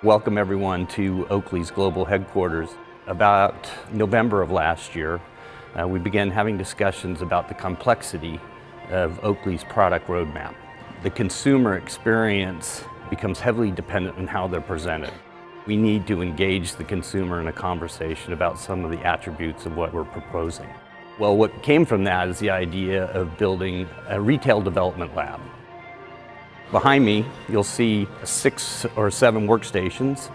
Welcome everyone to Oakley's global headquarters. About November of last year, we began having discussions about the complexity of Oakley's product roadmap. The consumer experience becomes heavily dependent on how they're presented. We need to engage the consumer in a conversation about some of the attributes of what we're proposing. Well, what came from that is the idea of building a retail development lab. Behind me, you'll see 6 or 7 workstations,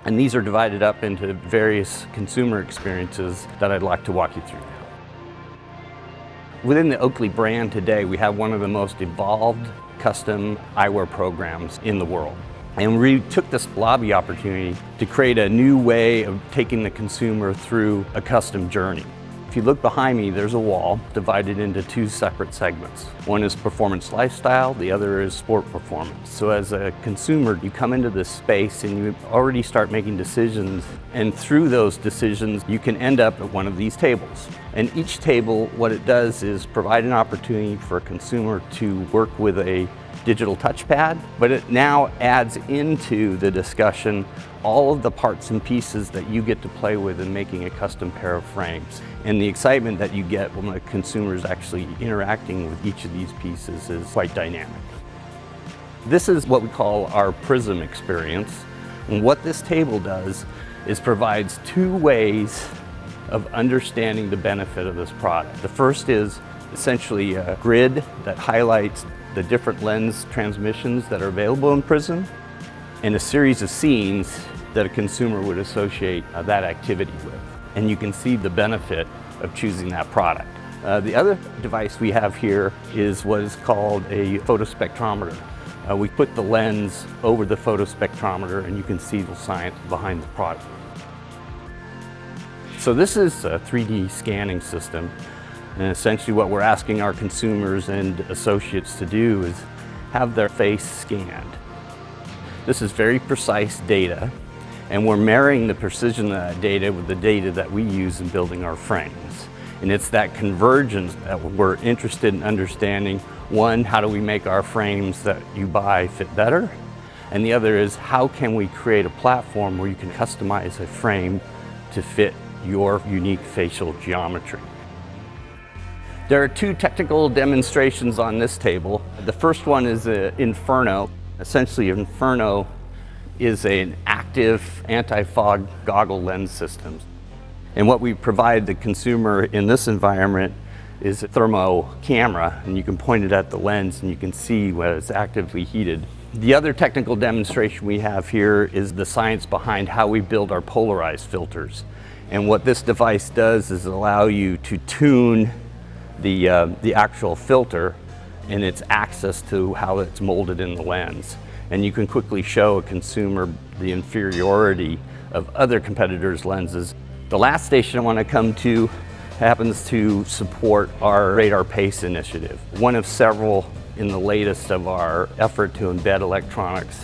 and these are divided up into various consumer experiences that I'd like to walk you through now. Within the Oakley brand today, we have one of the most evolved custom eyewear programs in the world. And we took this lobby opportunity to create a new way of taking the consumer through a custom journey. If you look behind me, there's a wall divided into 2 separate segments. One is performance lifestyle, the other is sport performance. So as a consumer, you come into this space and you already start making decisions, and through those decisions, you can end up at one of these tables. And each table, what it does is provide an opportunity for a consumer to work with a digital touchpad, but it now adds into the discussion all of the parts and pieces that you get to play with in making a custom pair of frames. And the excitement that you get when the consumer is actually interacting with each of these pieces is quite dynamic. This is what we call our Prism experience. And what this table does is provides 2 ways of understanding the benefit of this product. The first is essentially a grid that highlights the different lens transmissions that are available in Prism, and a series of scenes that a consumer would associate that activity with. And you can see the benefit of choosing that product. The other device we have here is what is called a photospectrometer. We put the lens over the photospectrometer and you can see the science behind the product. So this is a 3D scanning system. And essentially what we're asking our consumers and associates to do is have their face scanned. This is very precise data, and we're marrying the precision of that data with the data that we use in building our frames. And it's that convergence that we're interested in understanding. One, how do we make our frames that you buy fit better? And the other is, how can we create a platform where you can customize a frame to fit your unique facial geometry? There are 2 technical demonstrations on this table. The first one is Inferno. Essentially, Inferno is an active anti-fog goggle lens system. And what we provide the consumer in this environment is a thermo camera, and you can point it at the lens and you can see when it's actively heated. The other technical demonstration we have here is the science behind how we build our polarized filters. And what this device does is allow you to tune the actual filter and its access to how it's molded in the lens. And you can quickly show a consumer the inferiority of other competitors' lenses. The last station I want to come to happens to support our Radar Pace initiative, one of several in the latest of our effort to embed electronics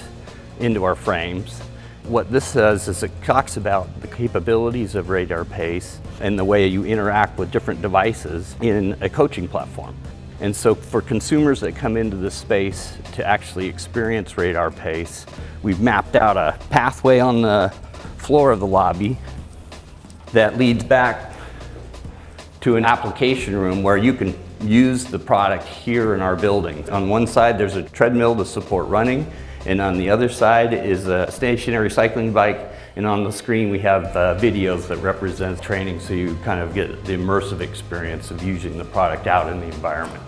into our frames. What this does is it talks about the capabilities of Radar Pace and the way you interact with different devices in a coaching platform. And so for consumers that come into this space to actually experience Radar Pace, we've mapped out a pathway on the floor of the lobby that leads back to an application room where you can use the product here in our building. On one side, there's a treadmill to support running, and on the other side is a stationary cycling bike, and on the screen we have videos that represent training, so you kind of get the immersive experience of using the product out in the environment.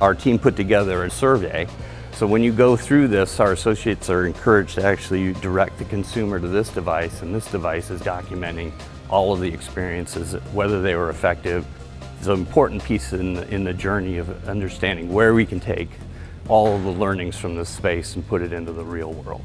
Our team put together a survey, so when you go through this, our associates are encouraged to actually direct the consumer to this device, and this device is documenting all of the experiences, whether they were effective. It's an important piece in the journey of understanding where we can take all of the learnings from this space and put it into the real world.